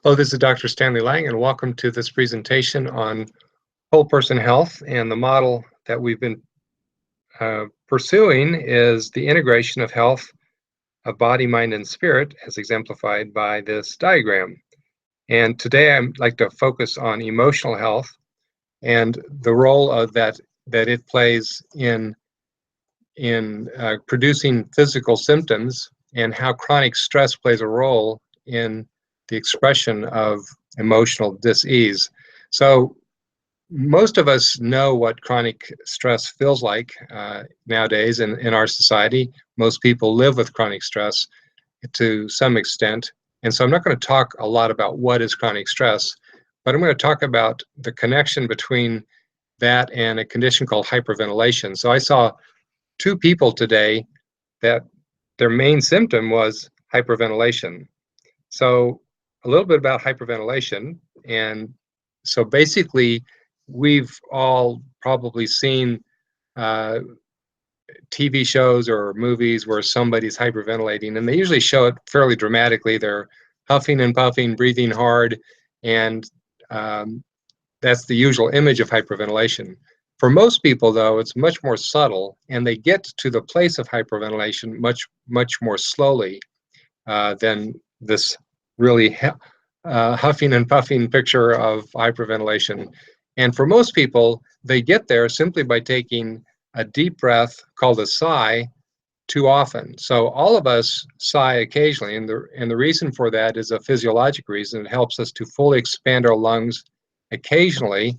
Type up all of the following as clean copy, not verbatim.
Hello, this is Dr. Stanley Lang, and welcome to this presentation on whole person health. And the model that we've been pursuing is the integration of health of body, mind, and spirit, as exemplified by this diagram. And today I'd like to focus on emotional health and the role of that it plays in producing physical symptoms, and how chronic stress plays a role in the expression of emotional dis-ease. So most of us know what chronic stress feels like nowadays in our society. Most people live with chronic stress to some extent. And so I'm not going to talk a lot about what is chronic stress, but I'm going to talk about the connection between that and a condition called hyperventilation. So I saw two people today that their main symptom was hyperventilation. So a little bit about hyperventilation. And so basically, we've all probably seen TV shows or movies where somebody's hyperventilating, and they usually show it fairly dramatically. They're huffing and puffing, breathing hard, and that's the usual image of hyperventilation. For most people, though, it's much more subtle, and they get to the place of hyperventilation much more slowly than this really huffing and puffing picture of hyperventilation. And for most people, they get there simply by taking a deep breath called a sigh too often. So all of us sigh occasionally, and the reason for that is a physiologic reason. It helps us to fully expand our lungs occasionally,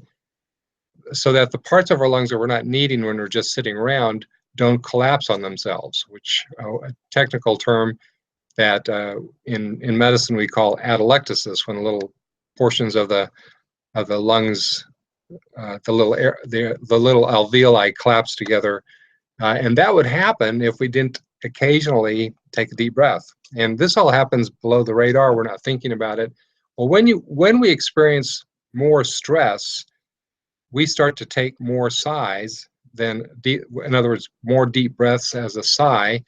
so that the parts of our lungs that we're not needing when we're just sitting around don't collapse on themselves, which a technical term that in medicine we call atelectasis, when little portions of the lungs, the little alveoli collapse together, and that would happen if we didn't occasionally take a deep breath. And this all happens below the radar. We're not thinking about it. Well, when we experience more stress, we start to take more sighs than in other words, more deep breaths as a sigh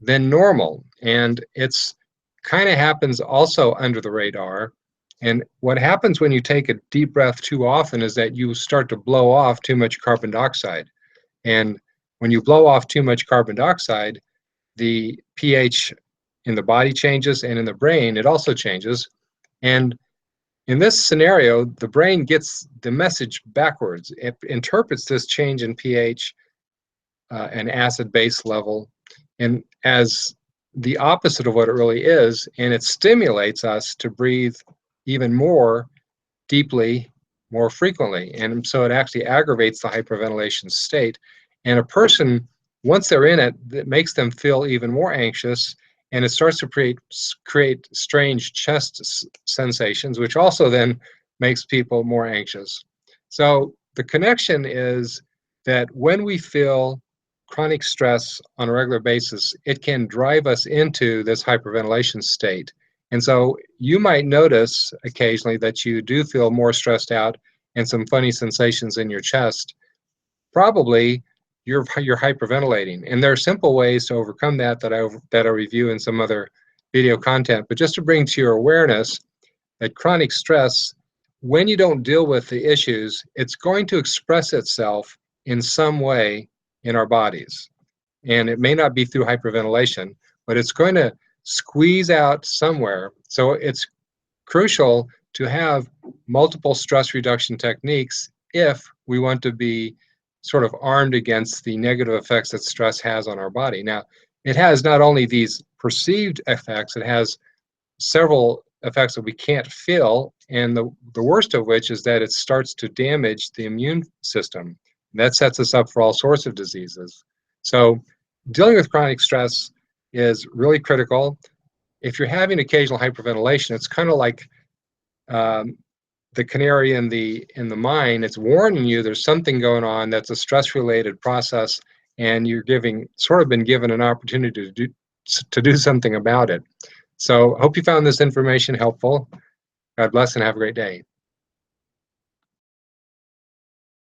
than normal. And it's kind of happens also under the radar. And what happens when you take a deep breath too often is that you start to blow off too much carbon dioxide. And when you blow off too much carbon dioxide, the pH in the body changes, and in the brain it also changes. And in this scenario, the brain gets the message backwards. It interprets this change in pH and acid-base level and as the opposite of what it really is, and it stimulates us to breathe even more deeply, more frequently. And so it actually aggravates the hyperventilation state. And a person, once they're in it, it makes them feel even more anxious, and it starts to create strange chest sensations, which also then makes people more anxious. So the connection is that when we feel chronic stress on a regular basis, it can drive us into this hyperventilation state. And so you might notice occasionally that you do feel more stressed out and some funny sensations in your chest. Probably you're hyperventilating. And there are simple ways to overcome that I review in some other video content. But just to bring to your awareness that chronic stress, when you don't deal with the issues, it's going to express itself in some way in our bodies. And it may not be through hyperventilation, but it's going to squeeze out somewhere. So it's crucial to have multiple stress reduction techniques if we want to be sort of armed against the negative effects that stress has on our body. Now, it has not only these perceived effects, it has several effects that we can't feel, and the worst of which is that it starts to damage the immune system. That sets us up for all sorts of diseases. So dealing with chronic stress is really critical. If you're having occasional hyperventilation, it's kind of like the canary in the mine. It's warning you there's something going on that's a stress-related process, and you're been given an opportunity to do something about it. So I hope you found this information helpful. God bless and have a great day.